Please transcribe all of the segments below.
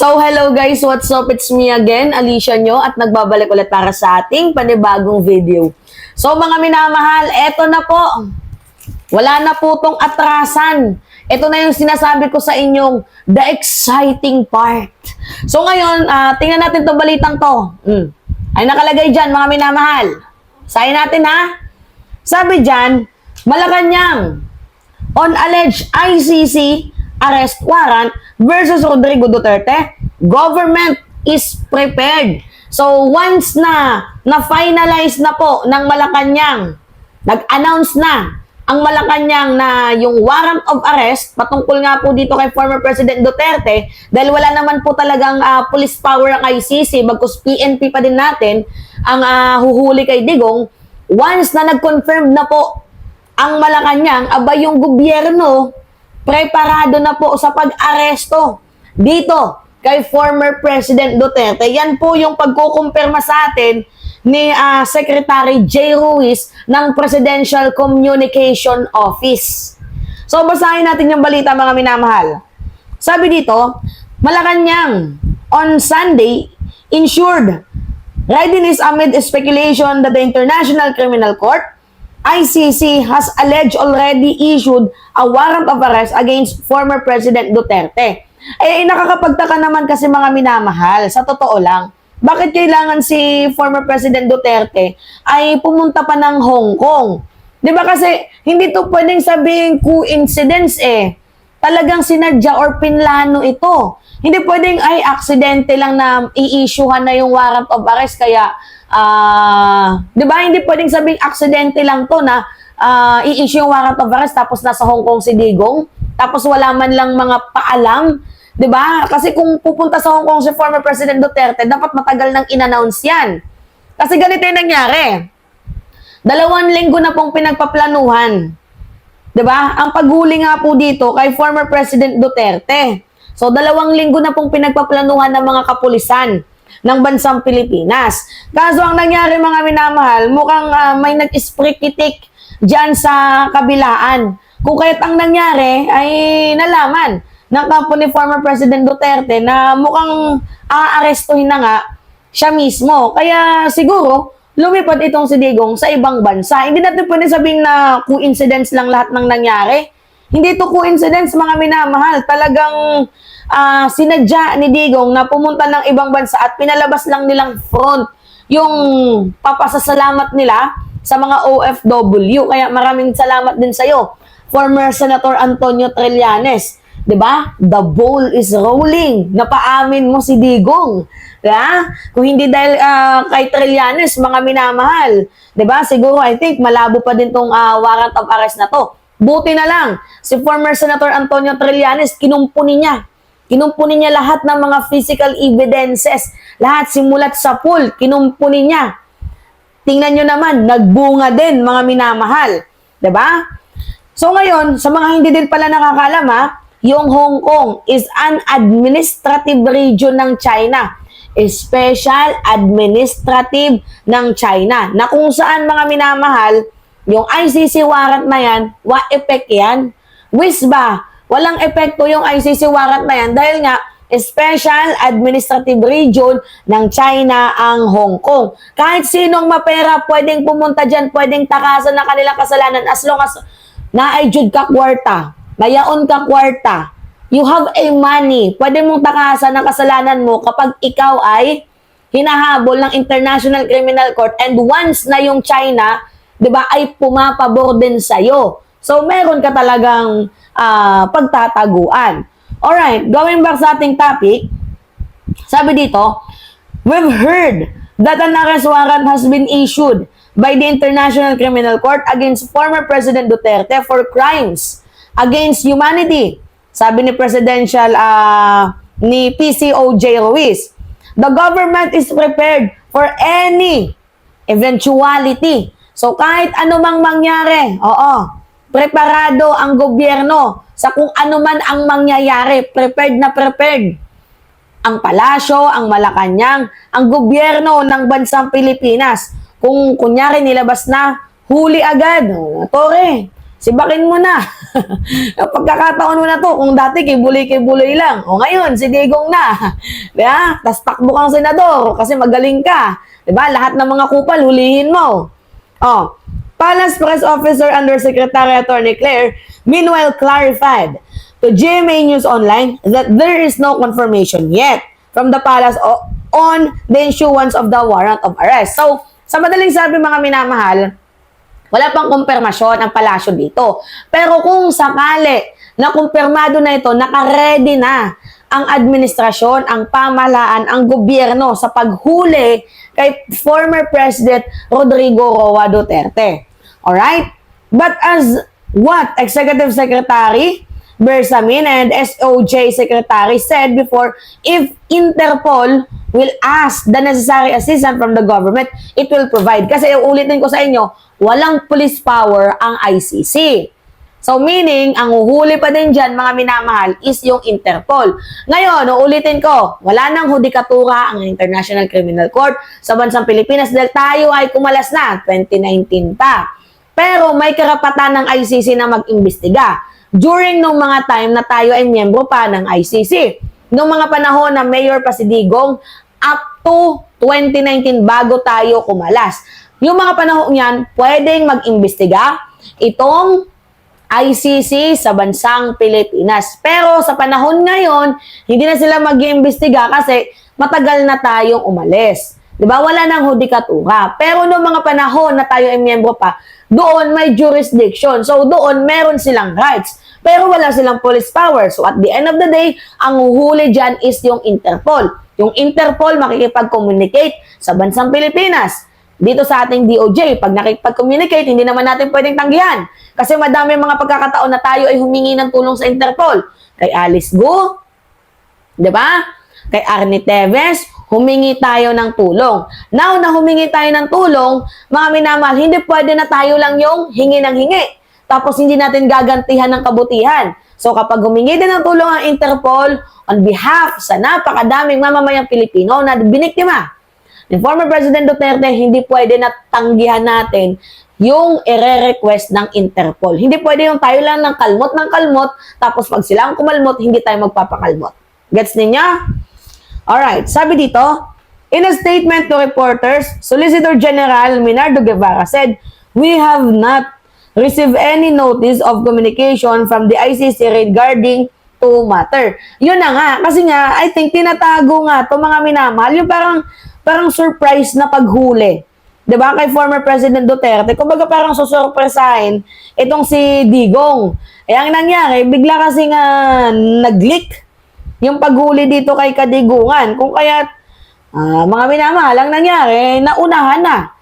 So, hello guys, what's up? It's me again, Alicia nyo, at nagbabalik ulit para sa ating panibagong video. So, mga minamahal, eto na po. Wala na po tong atrasan. Ito na yung sinasabi ko sa inyong the exciting part. So, ngayon, tingnan natin tong balitang to. Ay nakalagay dyan, mga minamahal. Sayin natin ha. Sabi dyan, Malacanang on alleged ICC arrest warrant versus Rodrigo Duterte, government is prepared. So once na-finalize na po ng Malacanang, nag-announce na ang Malacanang na yung warrant of arrest patungkol nga po dito kay former President Duterte, dahil wala naman po talagang police power ang ICC, bagkus PNP pa din natin ang huhuli kay Digong. Once na nag-confirm na po ang Malacanang, aba yung gobyerno preparado na po sa pag-aresto dito kay former President Duterte. Yan po yung pagkukumpirma sa atin ni Secretary J. Ruiz ng Presidential Communication Office. So, basahin natin yung balita, mga minamahal. Sabi dito, Malacanang on Sunday ensured readiness amid speculation that the International Criminal Court ICC has alleged already issued a warrant of arrest against former President Duterte. Nakakapagtaka naman kasi, mga minamahal, sa totoo lang, bakit kailangan si former President Duterte ay pumunta pa ng Hong Kong? Di ba kasi hindi to pwedeng sabihin coincidence Talagang sinadya or pinlano ito. Hindi pwedeng ay aksidente lang na i-issuehan na yung warrant of arrest kaya di ba? Hindi pwedeng sabing aksidente lang to na i-issue yung warrant of arrest tapos nasa Hong Kong si Digong, tapos wala man lang mga paalam, di ba? Kasi kung pupunta sa Hong Kong si former President Duterte, dapat matagal nang in-announce yan. Kasi ganito yung nangyari. 2 linggo na pong pinagpaplanuhan. Di ba? Ang paghuli nga po dito kay former President Duterte. So, 2 linggo na pong pinagpaplanuhan ng mga kapulisan ng bansang Pilipinas. Kaso ang nangyari, mga minamahal, mukhang may nag-sprikitik dyan sa kabilaan. Kung kaya't ang nangyari ay nalaman ng kampo ni former President Duterte na mukhang aarestuhin na nga siya mismo. Kaya siguro, lumipad itong si Digong sa ibang bansa. Hindi natin pwede sabihin na coincidence lang lahat ng nangyari. Hindi to coincidence, mga minamahal. Talagang sinadya ni Digong na pumunta ng ibang bansa at pinalabas lang nilang front yung papasasalamat nila sa mga OFW. Kaya maraming salamat din sa'yo, former Senator Antonio Trillanes. Diba? The ball is rolling. Napaamin mo si Digong. Diba? Kung hindi dahil kay Trillanes, mga minamahal, diba? Siguro, I think, malabo pa din tong warrant of arrest na to. Buti na lang, si former Senator Antonio Trillanes, kinumpuni niya lahat ng mga physical evidences. Lahat, simulat sa pool, kinumpuni niya. Tingnan nyo naman, nagbunga din, mga minamahal. Diba? So ngayon, sa mga hindi din pala nakakaalam, yung Hong Kong is an administrative region ng China. Special administrative ng China. Na kung saan, mga minamahal, yung ICC warrant na yan, wa-effect yan. Wisba, walang epekto yung ICC warrant na yan dahil nga, special administrative region ng China ang Hong Kong. Kahit sinong mapera, pwedeng pumunta dyan, pwedeng takasan na kanilang kasalanan as long as na-ayjud ka kwarta, mayaon ka kwarta, you have a money, pwede mong takasan ang kasalanan mo kapag ikaw ay hinahabol ng International Criminal Court and once na yung China, diba, ay pumapabor din sa'yo. So, meron ka talagang pagtataguan. Alright, going back sa ating topic, sabi dito, we've heard that an arrest warrant has been issued by the International Criminal Court against former President Duterte for crimes against humanity. Sabi ni Presidential, ni PCO J. Ruiz, the government is prepared for any eventuality. So, kahit anumang mangyari, preparado ang gobyerno sa kung ano man ang mangyayari, prepared na prepared. Ang palasyo, ang Malacanang, ang gobyerno ng bansang Pilipinas. Kung kunyari nilabas na, huli agad. Tore, sibakin mo na. Yung pagkakataon mo na to, kung dati kibuloy lang, o ngayon, si Digong na. Diba? Tas takbo kang senador kasi magaling ka. Diba? Lahat ng mga kupal, hulihin mo. Oh, Palace Press Officer Undersecretary Attorney Claire, meanwhile clarified to GMA News Online that there is no confirmation yet from the Palace on the issuance of the warrant of arrest. So, sa madaling sabi mga minamahal, wala pang kumpirmasyon ang palasyo dito. Pero kung sakali na kumpirmado na ito, naka-ready na ang administrasyon, ang pamahalaan, ang gobyerno sa paghuli kay former President Rodrigo Roa Duterte. Alright? But as what Executive Secretary Bersamin and SOJ Secretary said before, if Interpol will ask the necessary assistance from the government, it will provide. Kasi ulitin ko sa inyo, walang police power ang ICC. So meaning, ang uhuli pa din dyan, mga minamahal, is yung Interpol. Ngayon, uulitin ko, wala nang hudikatura ang International Criminal Court sa bansang Pilipinas dahil tayo ay kumalas na, 2019 pa. Pero may karapatan ng ICC na mag-imbestiga during nung mga time na tayo ay miyembro pa ng ICC. Nung mga panahon na mayor pa si Digong, up to 2019 bago tayo kumalas. Yung mga panahon yan, pwedeng mag-imbestiga itong ICC sa bansang Pilipinas. Pero sa panahon ngayon, hindi na sila mag-iimbestiga kasi matagal na tayong umalis. Diba? Wala nang hudikatura. Pero noong mga panahon na tayo ay miyembro pa, doon may jurisdiction. So doon meron silang rights. Pero wala silang police power. So at the end of the day, ang uhuli dyan is yung Interpol. Yung Interpol makikipag-communicate sa bansang Pilipinas. Dito sa ating DOJ, pag nakikipag-communicate, hindi naman natin pwedeng tanggihan. Kasi madami mga pagkakataon na tayo ay humingi ng tulong sa Interpol. Kay Alice Go, di ba? Kay Arnie Teves, humingi tayo ng tulong. Now na humingi tayo ng tulong, mga minamahal, hindi pwede na tayo lang yung hingi ng hingi. Tapos hindi natin gagantihan ng kabutihan. So kapag humingi din ng tulong ang Interpol on behalf sa napakadaming mamamayang Pilipino na biniktima ni former President Duterte, hindi pwede na tanggihan natin yung ire-request ng Interpol. Hindi pwede yung tayo lang ng kalmot, tapos pag sila ang kumalmot, hindi tayo magpapakalmot. Gets ninyo? Alright, sabi dito, in a statement to reporters, Solicitor General Minardo Guevara said, "We have not received any notice of communication from the ICC regarding to matter." Yun na nga, kasi nga, I think tinatago nga to mga minamahal, yung parang surprise na paghuli. 'Di ba? Kay former President Duterte, kumbaga parang susurpresahin itong si Digong. Eh ang nangyari, bigla kasi nga nag-leak yung paghuli dito kay Kadigungan. Kung kaya mga minamahal, ang nangyari, naunahan na.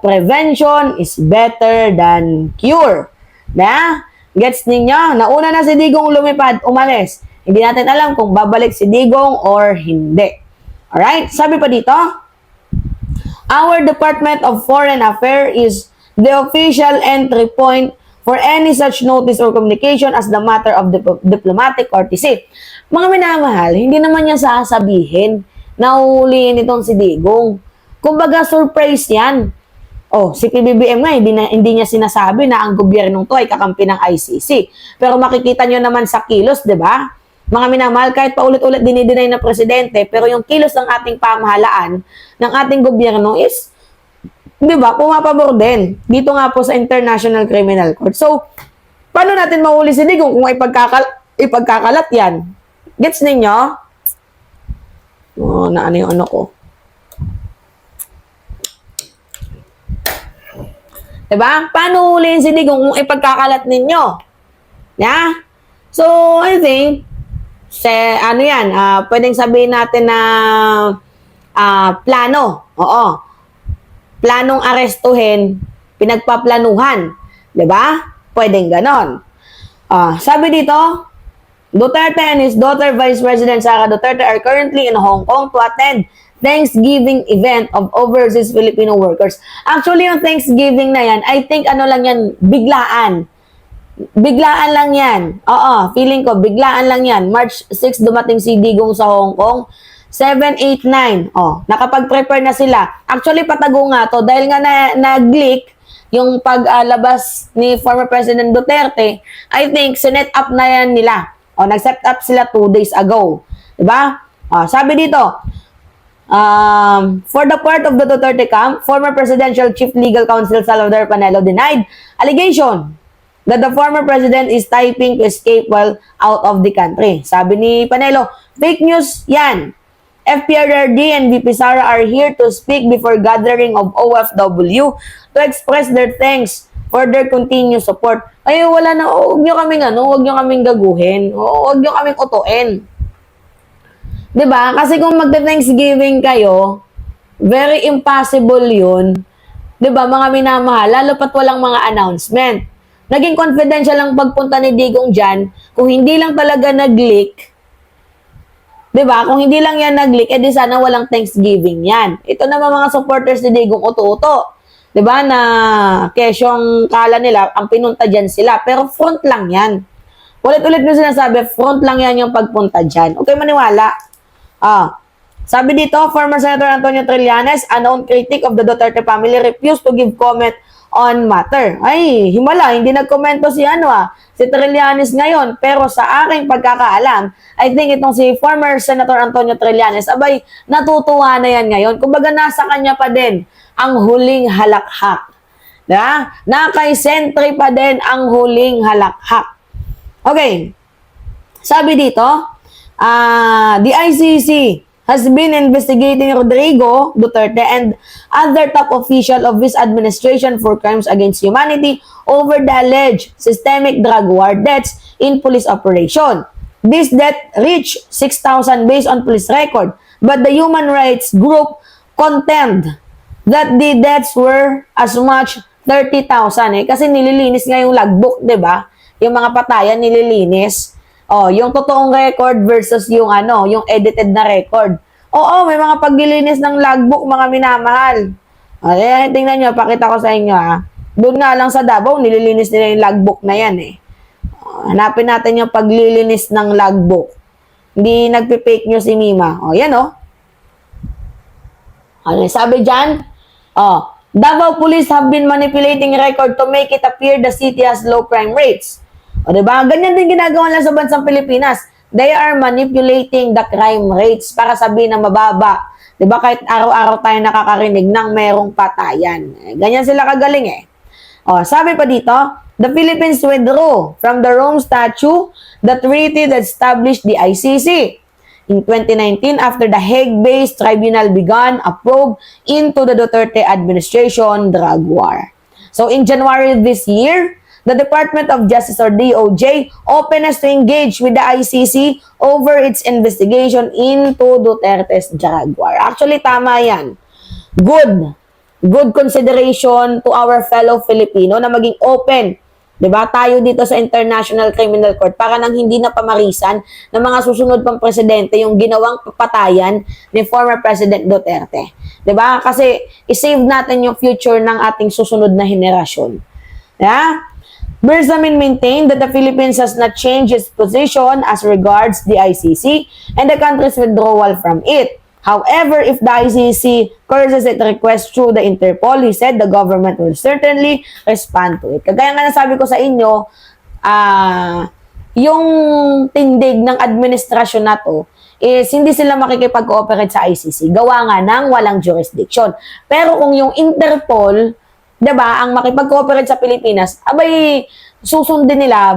Prevention is better than cure. Na? Gets ninyo? Nauna na si Digong lumipad, umalis. Hindi natin alam kung babalik si Digong or hindi. Alright? Sabi pa dito, our Department of Foreign Affairs is the official entry point for any such notice or communication as the matter of diplomatic courtesy. Mga minamahal, hindi naman niya sasabihin na uhulihin itong si Digong. Kumbaga, surprise yan. Si PBBM nga, hindi niya sinasabi na ang gobyernong to ay kakampi ng ICC. Pero makikita nyo naman sa kilos, di ba? Mga minamahal, kahit paulit-ulit dinideny na presidente, pero yung kilos ng ating pamahalaan, ng ating gobyerno is, di ba, pumapabor din. Dito nga po sa International Criminal Court. So, paano natin mahuli si Digong kung ipagkakalat yan? Gets ninyo? Na ano yung ano ko? Diba? Paano huliin si Digong kung ipagkakalat ninyo? Yeah? So, I think, pwedeng sabihin natin na plano. Oo. Planong arestuhin, pinagpaplanuhan. Diba? Pwedeng ganon. Sabi dito, Duterte and his daughter, Vice President Sara Duterte, are currently in Hong Kong to attend Thanksgiving event of overseas Filipino workers. Actually, yung Thanksgiving na yan, I think lang yan, biglaan. Biglaan lang yan. Feeling ko, biglaan lang yan. March 6, dumating si Digong sa Hong Kong. 7, 8, 9. Nakapag-prepare na sila. Actually, patago nga to. Dahil nga nag-leak yung paglabas ni former President Duterte, I think, sinet up na yan nila. O, nag-set up sila 2 days ago. Diba? Sabi dito, for the part of the Duterte camp, former Presidential Chief Legal Counsel Salvador Panelo denied allegation that the former president is typing to escape while out of the country. Sabi ni Panelo, fake news yan. FPRRD and VP Sara are here to speak before gathering of OFW to express their thanks for their continued support. Ay, wala na, huwag nyo kaming gaguhin. Huwag nyo kaming utuin. Diba? Kasi kung magta-Thanksgiving kayo, very impossible yun. Diba, mga minamahal, lalo pat walang mga announcement. Naging confidential lang pagpunta ni Digong dyan, kung hindi lang talaga nag-leak, diba? Kung hindi lang yan nag-leak, edi sana walang Thanksgiving yan. Ito naman mga supporters ni Digong, uto-uto. Diba? Na kesyong kala nila, ang pinunta dyan sila. Pero front lang yan. Ulit-ulit na sinasabi, front lang yan yung pagpunta dyan. Okay, maniwala. Sabi dito, former Senator Antonio Trillanes, a known critic of the Duterte family, refused to give comment on matter. Ay, himala, hindi nagkomento si si Trillanes ngayon. Pero sa aking pagkakaalam, I think itong si former Senator Antonio Trillanes, abay, natutuwa na yan ngayon. Kumbaga, nasa kanya pa din ang huling halakhak. Diba? Na kay Sentry pa din ang huling halakhak. Okay. Sabi dito, the ICC has been investigating Rodrigo Duterte and other top officials of his administration for crimes against humanity over the alleged systemic drug war deaths in police operation. This death reached 6,000 based on police record, but the human rights group contend that the deaths were as much 30,000 kasi nililinis nga yung logbook, 'di ba? Yung mga patayan nililinis. Yung totoong record versus yung yung edited na record. May mga paglilinis ng logbook, mga minamahal. Tingnan nyo, pakita ko sa inyo Doon nga lang sa Davao, nililinis nila yung logbook na yan Hanapin natin yung paglilinis ng logbook. Hindi nagpe-fake nyo si Mima. Yan Ano sabi dyan? Davao police have been manipulating record to make it appear the city has low crime rates. Diba? Ganyan din ginagawa lang sa bansang Pilipinas. They are manipulating the crime rates para sabihin na mababa. Diba? Kahit araw-araw tayo nakakarinig ng merong patayan. Ganyan sila kagaling sabi pa dito, the Philippines withdrew from the Rome Statute, the treaty that established the ICC. In 2019, after the Hague-based tribunal began a probe into the Duterte administration drug war. So in January this year, the Department of Justice or DOJ openness to engage with the ICC over its investigation into Duterte's drug war. Actually, tama yan. Good consideration to our fellow Filipino na maging open. Diba? Tayo dito sa International Criminal Court para nang hindi na pamarisan ng mga susunod pang presidente yung ginawang patayan ni former President Duterte. Diba? Kasi isave natin yung future ng ating susunod na henerasyon. Yeah? Bersamin maintained that the Philippines has not changed its position as regards the ICC and the country's withdrawal from it. However, if the ICC curses its request through the Interpol, he said the government will certainly respond to it. Kagaya nga nasabi ko sa inyo, yung tindig ng administrasyon na to is hindi sila makikipag-cooperate sa ICC. Gawa nga ng walang jurisdiction. Pero kung yung Interpol, diba, ang makipag-cooperate sa Pilipinas, abay, susundin nila,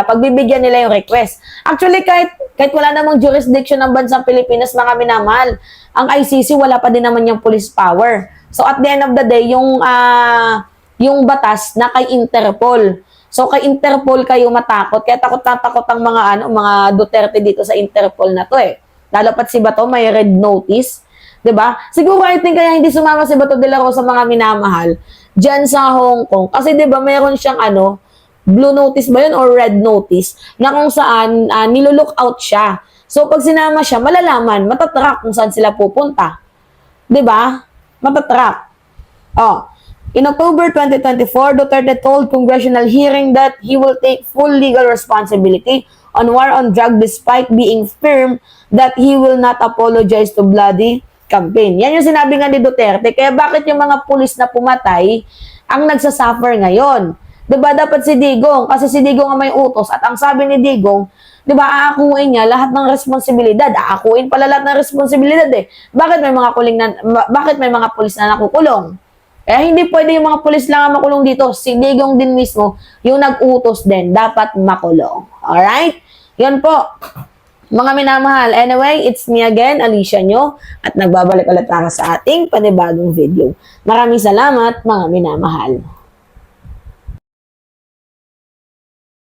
pagbibigyan nila yung request. Actually, kahit wala namang jurisdiction ng bansang Pilipinas, mga minamahal, ang ICC wala pa din naman yung police power. So, at the end of the day, yung batas na kay Interpol. So, kay Interpol kayo matakot. Kaya takot ang mga Duterte dito sa Interpol na to Lalo pat si Bato, may red notice. Diba? Siguro I think kaya hindi sumama si Bato de la Rosa, mga minamahal dyan sa Hong Kong. Kasi diba meron siyang blue notice ba yun or red notice na kung saan nilulook out siya. So pag sinama siya, malalaman, matatrack kung saan sila pupunta. Diba? Matatrack. In October 2024, Duterte told congressional hearing that he will take full legal responsibility on war on drug despite being firm that he will not apologize to bloody campaign. Yan yung sinabi nga ni Duterte. Kaya bakit yung mga pulis na pumatay, ang nagsasuffer ngayon. 'Di ba dapat si Digong? Kasi si Digong ang may utos at ang sabi ni Digong, 'di ba, aakuin niya lahat ng responsibilidad. Aakuin pala lahat ng responsibilidad eh. Bakit may mga pulis na nakukulong? Kaya hindi pwede yung mga pulis lang ang makulong dito. Si Digong din mismo, yung nag-utos din, dapat makulong. Alright? Yan po. Mga minamahal. Anyway, it's me again, Alicia nyo. At nagbabalik ulit para sa ating panibagong video. Maraming salamat, mga minamahal.